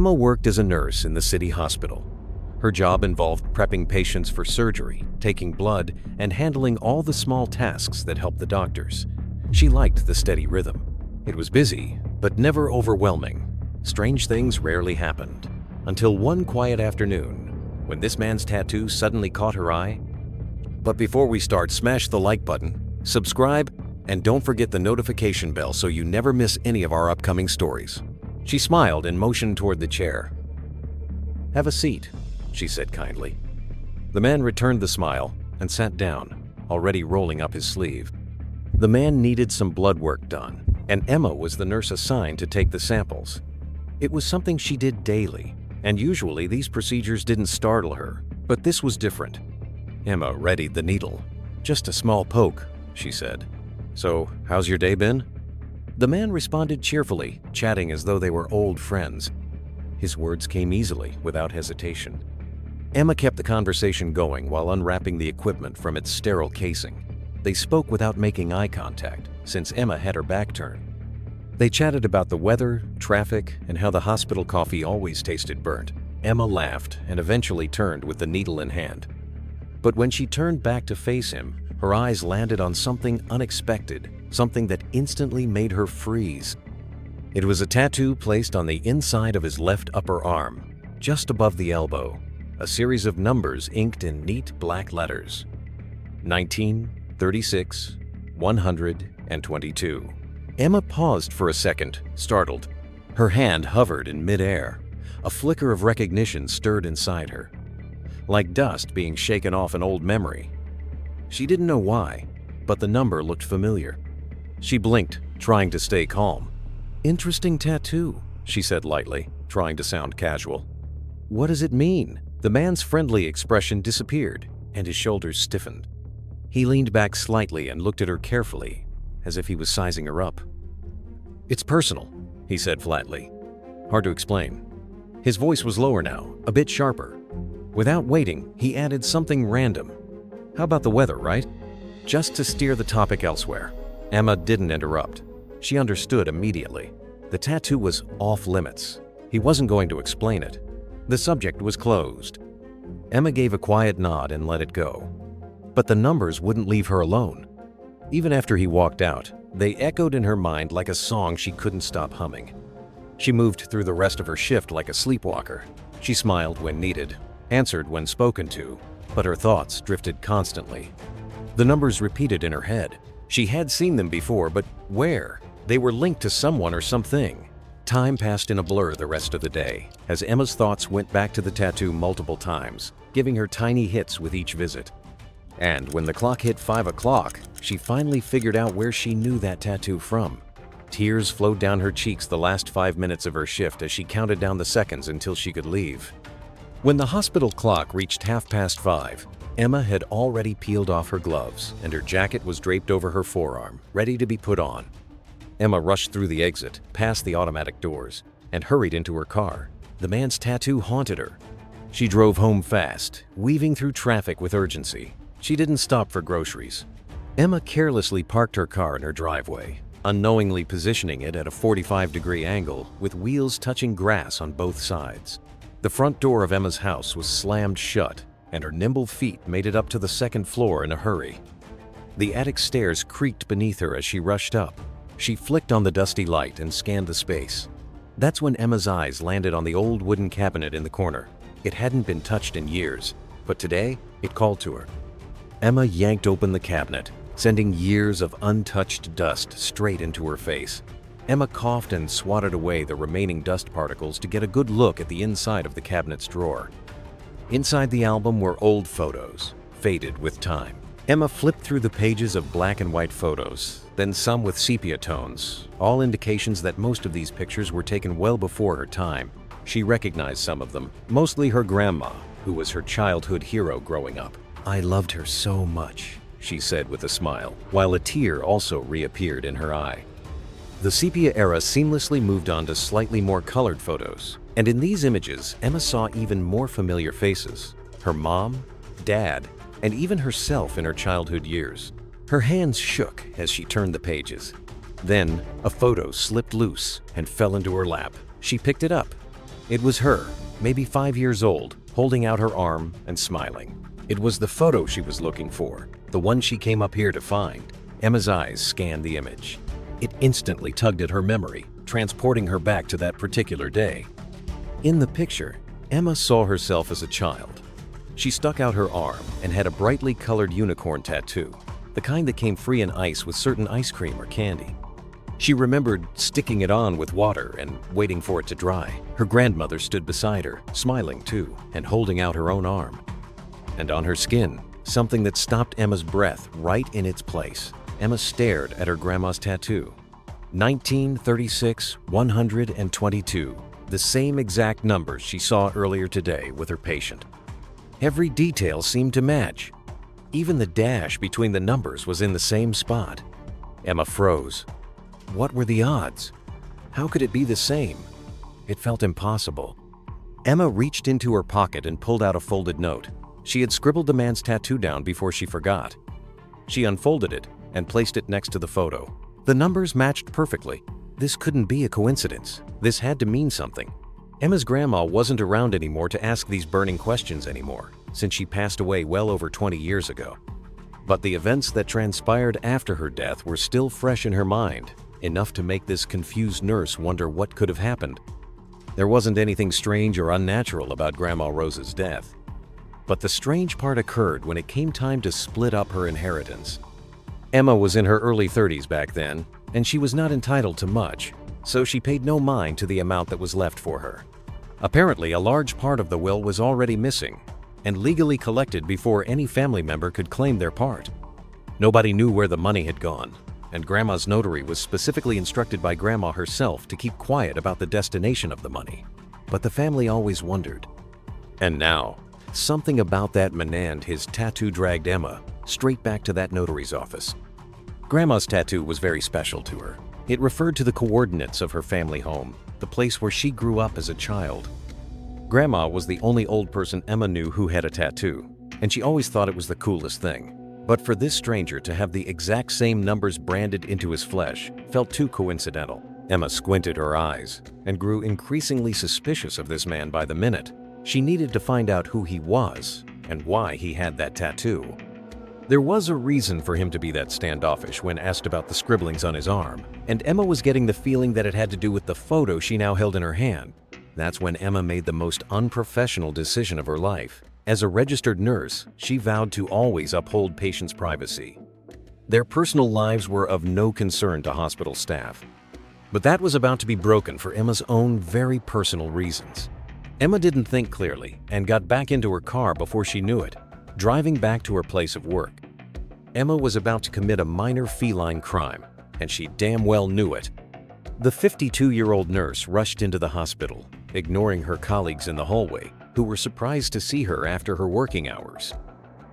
Emma worked as a nurse in the city hospital. Her job involved prepping patients for surgery, taking blood, and handling all the small tasks that help the doctors. She liked the steady rhythm. It was busy, but never overwhelming. Strange things rarely happened, until one quiet afternoon, when this man's tattoo suddenly caught her eye. But before we start, smash the like button, subscribe, and don't forget the notification bell so you never miss any of our upcoming stories. She smiled and motioned toward the chair. "Have a seat," she said kindly. The man returned the smile and sat down, already rolling up his sleeve. The man needed some blood work done, and Emma was the nurse assigned to take the samples. It was something she did daily, and usually these procedures didn't startle her, but this was different. Emma readied the needle. "Just a small poke," she said. "So, how's your day been?" The man responded cheerfully, chatting as though they were old friends. His words came easily, without hesitation. Emma kept the conversation going while unwrapping the equipment from its sterile casing. They spoke without making eye contact, since Emma had her back turned. They chatted about the weather, traffic, and how the hospital coffee always tasted burnt. Emma laughed and eventually turned with the needle in hand. But when she turned back to face him, her eyes landed on something unexpected, something that instantly made her freeze. It was a tattoo placed on the inside of his left upper arm, just above the elbow, a series of numbers inked in neat black letters. 19, 36, 122. Emma paused for a second, startled. Her hand hovered in midair. A flicker of recognition stirred inside her, like dust being shaken off an old memory. She didn't know why, but the number looked familiar. She blinked, trying to stay calm. "Interesting tattoo," she said lightly, trying to sound casual. "What does it mean?" The man's friendly expression disappeared, and his shoulders stiffened. He leaned back slightly and looked at her carefully, as if he was sizing her up. "It's personal," he said flatly. "Hard to explain." His voice was lower now, a bit sharper. Without waiting, he added something random. "How about the weather, right?" Just to steer the topic elsewhere. Emma didn't interrupt. She understood immediately. The tattoo was off limits. He wasn't going to explain it. The subject was closed. Emma gave a quiet nod and let it go. But the numbers wouldn't leave her alone. Even after he walked out, they echoed in her mind like a song she couldn't stop humming. She moved through the rest of her shift like a sleepwalker. She smiled when needed, answered when spoken to, but her thoughts drifted constantly. The numbers repeated in her head. She had seen them before, but where? They were linked to someone or something. Time passed in a blur the rest of the day, as Emma's thoughts went back to the tattoo multiple times, giving her tiny hits with each visit. And when the clock hit 5 o'clock, she finally figured out where she knew that tattoo from. Tears flowed down her cheeks the last 5 minutes of her shift as she counted down the seconds until she could leave. When the hospital clock reached 5:30, Emma had already peeled off her gloves, and her jacket was draped over her forearm, ready to be put on. Emma rushed through the exit, past the automatic doors, and hurried into her car. The man's tattoo haunted her. She drove home fast, weaving through traffic with urgency. She didn't stop for groceries. Emma carelessly parked her car in her driveway, unknowingly positioning it at a 45-degree angle with wheels touching grass on both sides. The front door of Emma's house was slammed shut, and her nimble feet made it up to the second floor in a hurry. The attic stairs creaked beneath her as she rushed up. She flicked on the dusty light and scanned the space. That's when Emma's eyes landed on the old wooden cabinet in the corner. It hadn't been touched in years, but today it called to her. Emma yanked open the cabinet, sending years of untouched dust straight into her face. Emma coughed and swatted away the remaining dust particles to get a good look at the inside of the cabinet's drawer. Inside the album were old photos, faded with time. Emma flipped through the pages of black and white photos, then some with sepia tones, all indications that most of these pictures were taken well before her time. She recognized some of them, mostly her grandma, who was her childhood hero growing up. "I loved her so much," she said with a smile, while a tear also reappeared in her eye. The sepia era seamlessly moved on to slightly more colored photos, and in these images, Emma saw even more familiar faces. Her mom, dad, and even herself in her childhood years. Her hands shook as she turned the pages. Then, a photo slipped loose and fell into her lap. She picked it up. It was her, maybe 5 years old, holding out her arm and smiling. It was the photo she was looking for, the one she came up here to find. Emma's eyes scanned the image. It instantly tugged at her memory, transporting her back to that particular day. In the picture, Emma saw herself as a child. She stuck out her arm and had a brightly colored unicorn tattoo, the kind that came free in ice with certain ice cream or candy. She remembered sticking it on with water and waiting for it to dry. Her grandmother stood beside her, smiling too, and holding out her own arm. And on her skin, something that stopped Emma's breath right in its place. Emma stared at her grandma's tattoo. 1936 122, the same exact numbers she saw earlier today with her patient. Every detail seemed to match. Even the dash between the numbers was in the same spot. Emma froze. What were the odds? How could it be the same? It felt impossible. Emma reached into her pocket and pulled out a folded note. She had scribbled the man's tattoo down before she forgot. She unfolded it and placed it next to the photo. The numbers matched perfectly. This couldn't be a coincidence. This had to mean something. Emma's grandma wasn't around anymore to ask these burning questions anymore, since she passed away well over 20 years ago. But the events that transpired after her death were still fresh in her mind, enough to make this confused nurse wonder what could have happened. There wasn't anything strange or unnatural about Grandma Rose's death. But the strange part occurred when it came time to split up her inheritance. Emma was in her early 30s back then, and she was not entitled to much, so she paid no mind to the amount that was left for her. Apparently, a large part of the will was already missing, and legally collected before any family member could claim their part. Nobody knew where the money had gone, and Grandma's notary was specifically instructed by Grandma herself to keep quiet about the destination of the money. But the family always wondered. And now, something about that Menand, his tattoo dragged Emma straight back to that notary's office. Grandma's tattoo was very special to her. It referred to the coordinates of her family home, the place where she grew up as a child. Grandma was the only old person Emma knew who had a tattoo, and she always thought it was the coolest thing. But for this stranger to have the exact same numbers branded into his flesh felt too coincidental. Emma squinted her eyes and grew increasingly suspicious of this man by the minute. She needed to find out who he was and why he had that tattoo. There was a reason for him to be that standoffish when asked about the scribblings on his arm, and Emma was getting the feeling that it had to do with the photo she now held in her hand. That's when Emma made the most unprofessional decision of her life. As a registered nurse, she vowed to always uphold patients' privacy. Their personal lives were of no concern to hospital staff. But that was about to be broken for Emma's own very personal reasons. Emma didn't think clearly and got back into her car before she knew it, driving back to her place of work. Emma was about to commit a minor feline crime, and she damn well knew it. The 52-year-old nurse rushed into the hospital, ignoring her colleagues in the hallway, who were surprised to see her after her working hours.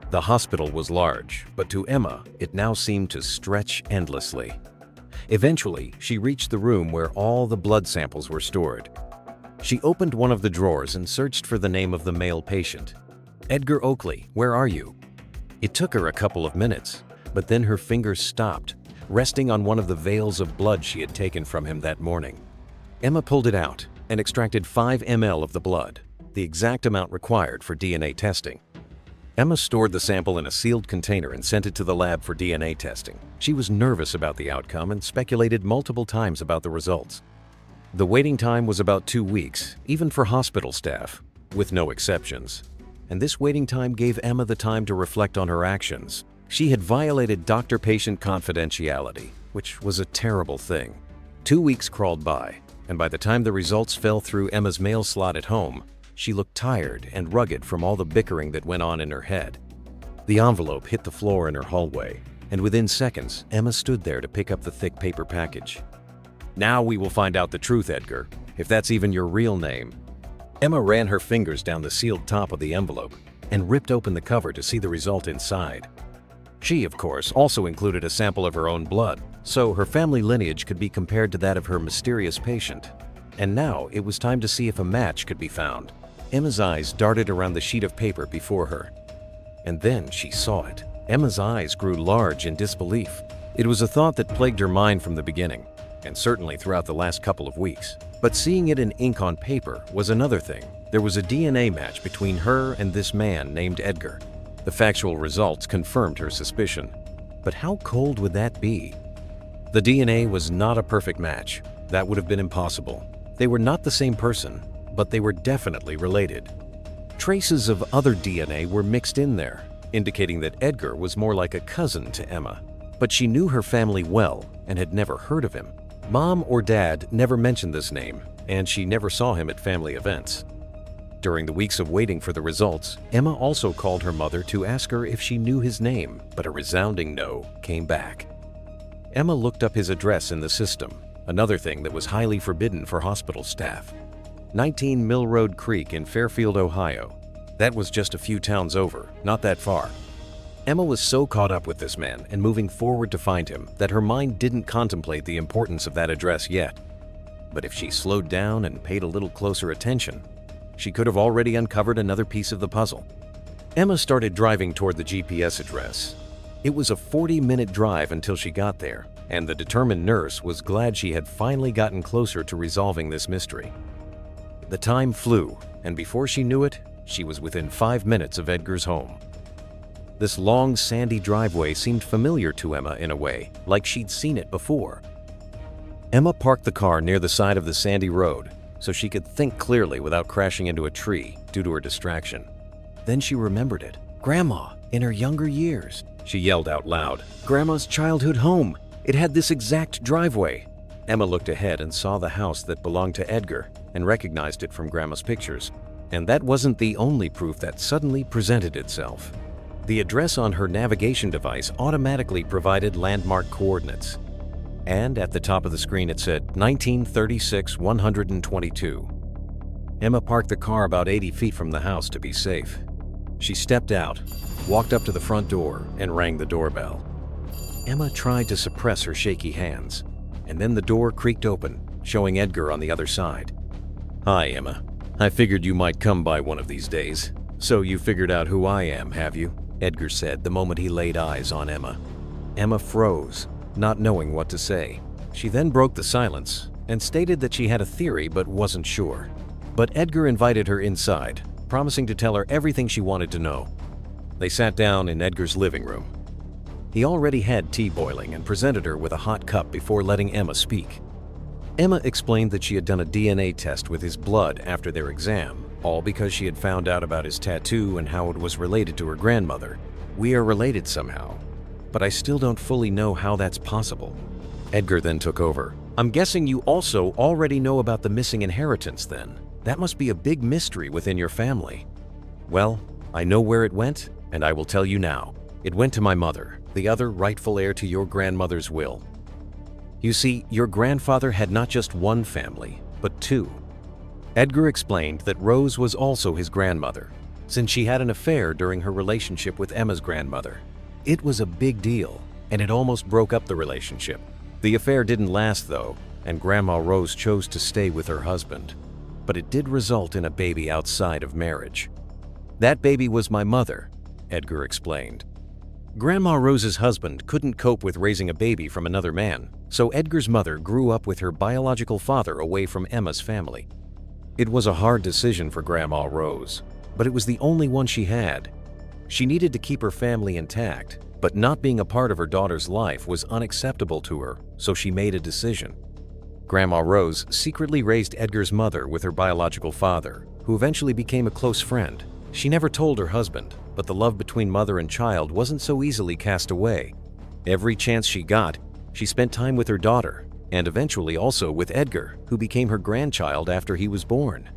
The hospital was large, but to Emma, it now seemed to stretch endlessly. Eventually, she reached the room where all the blood samples were stored. She opened one of the drawers and searched for the name of the male patient. "Edgar Oakley, where are you?" It took her a couple of minutes, but then her fingers stopped, resting on one of the vials of blood she had taken from him that morning. Emma pulled it out and extracted 5 ml of the blood, the exact amount required for DNA testing. Emma stored the sample in a sealed container and sent it to the lab for DNA testing. She was nervous about the outcome and speculated multiple times about the results. The waiting time was about 2 weeks, even for hospital staff, with no exceptions. And this waiting time gave Emma the time to reflect on her actions. She had violated doctor-patient confidentiality, which was a terrible thing. 2 weeks crawled by, and by the time the results fell through Emma's mail slot at home, she looked tired and rugged from all the bickering that went on in her head. The envelope hit the floor in her hallway, and within seconds, Emma stood there to pick up the thick paper package. "Now we will find out the truth, Edgar, if that's even your real name." Emma ran her fingers down the sealed top of the envelope and ripped open the cover to see the result inside. She, of course, also included a sample of her own blood, so her family lineage could be compared to that of her mysterious patient. And now it was time to see if a match could be found. Emma's eyes darted around the sheet of paper before her. And then she saw it. Emma's eyes grew large in disbelief. It was a thought that plagued her mind from the beginning. and certainly throughout the last couple of weeks. But seeing it in ink on paper was another thing. There was a DNA match between her and this man named Edgar. The factual results confirmed her suspicion. But how cold would that be? The DNA was not a perfect match. That would have been impossible. They were not the same person, but they were definitely related. Traces of other DNA were mixed in there, indicating that Edgar was more like a cousin to Emma. But she knew her family well and had never heard of him. Mom or Dad never mentioned this name, and she never saw him at family events. During the weeks of waiting for the results, Emma also called her mother to ask her if she knew his name, but a resounding no came back. Emma looked up his address in the system, another thing that was highly forbidden for hospital staff. 19 Mill Road Creek in Fairfield, Ohio. That was just a few towns over, not that far. Emma was so caught up with this man and moving forward to find him that her mind didn't contemplate the importance of that address yet. But if she slowed down and paid a little closer attention, she could have already uncovered another piece of the puzzle. Emma started driving toward the GPS address. It was a 40-minute drive until she got there, and the determined nurse was glad she had finally gotten closer to resolving this mystery. The time flew, and before she knew it, she was within 5 minutes of Edgar's home. This long, sandy driveway seemed familiar to Emma in a way, like she'd seen it before. Emma parked the car near the side of the sandy road so she could think clearly without crashing into a tree due to her distraction. Then she remembered it. Grandma, in her younger years, she yelled out loud. Grandma's childhood home. It had this exact driveway. Emma looked ahead and saw the house that belonged to Edgar and recognized it from Grandma's pictures. And that wasn't the only proof that suddenly presented itself. The address on her navigation device automatically provided landmark coordinates. And at the top of the screen it said 1936 122. Emma parked the car about 80 feet from the house to be safe. She stepped out, walked up to the front door, and rang the doorbell. Emma tried to suppress her shaky hands, and then the door creaked open, showing Edgar on the other side. Hi, Emma. I figured you might come by one of these days. So you figured out who I am, have you? Edgar said the moment he laid eyes on Emma. Emma froze, not knowing what to say. She then broke the silence and stated that she had a theory but wasn't sure. But Edgar invited her inside, promising to tell her everything she wanted to know. They sat down in Edgar's living room. He already had tea boiling and presented her with a hot cup before letting Emma speak. Emma explained that she had done a DNA test with his blood after their exam, all because she had found out about his tattoo and how it was related to her grandmother. We are related somehow, but I still don't fully know how that's possible. Edgar then took over. I'm guessing you also already know about the missing inheritance then. That must be a big mystery within your family. Well, I know where it went, and I will tell you now. It went to my mother, the other rightful heir to your grandmother's will. You see, your grandfather had not just one family, but two. Edgar explained that Rose was also his grandmother, since she had an affair during her relationship with Emma's grandmother. It was a big deal, and it almost broke up the relationship. The affair didn't last though, and Grandma Rose chose to stay with her husband. But it did result in a baby outside of marriage. That baby was my mother, Edgar explained. Grandma Rose's husband couldn't cope with raising a baby from another man, so Edgar's mother grew up with her biological father away from Emma's family. It was a hard decision for Grandma Rose, but it was the only one she had. She needed to keep her family intact, but not being a part of her daughter's life was unacceptable to her, so she made a decision. Grandma Rose secretly raised Edgar's mother with her biological father, who eventually became a close friend. She never told her husband, but the love between mother and child wasn't so easily cast away. Every chance she got, she spent time with her daughter, and eventually also with Edgar, who became her grandchild after he was born.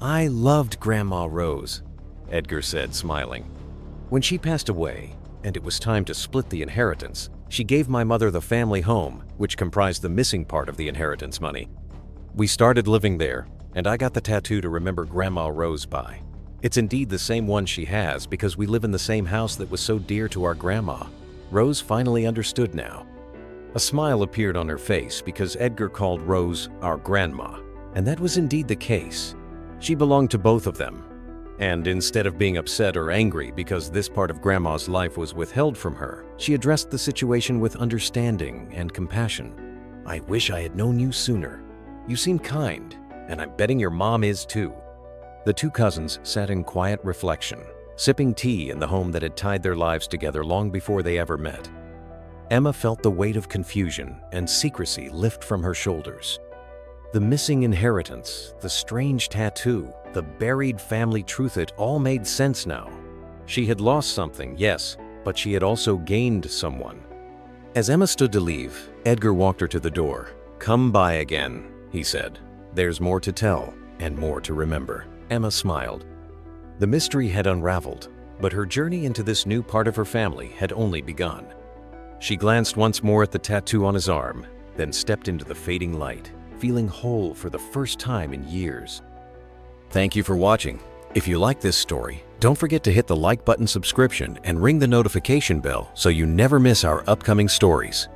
I loved Grandma Rose, Edgar said, smiling. When she passed away, and it was time to split the inheritance, she gave my mother the family home, which comprised the missing part of the inheritance money. We started living there, and I got the tattoo to remember Grandma Rose by. It's indeed the same one she has because we live in the same house that was so dear to our grandma. Rose finally understood now. A smile appeared on her face because Edgar called Rose our grandma, and that was indeed the case. She belonged to both of them. And instead of being upset or angry because this part of Grandma's life was withheld from her, she addressed the situation with understanding and compassion. I wish I had known you sooner. You seem kind, and I'm betting your mom is too." The two cousins sat in quiet reflection, sipping tea in the home that had tied their lives together long before they ever met. Emma felt the weight of confusion and secrecy lift from her shoulders. The missing inheritance, the strange tattoo, the buried family truth, it all made sense now. She had lost something, yes, but she had also gained someone. As Emma stood to leave, Edgar walked her to the door. "Come by again," he said. "There's more to tell and more to remember." Emma smiled. The mystery had unraveled, but her journey into this new part of her family had only begun. She glanced once more at the tattoo on his arm, then stepped into the fading light, feeling whole for the first time in years. Thank you for watching. If you like this story, don't forget to hit the like button, subscription, and ring the notification bell so you never miss our upcoming stories.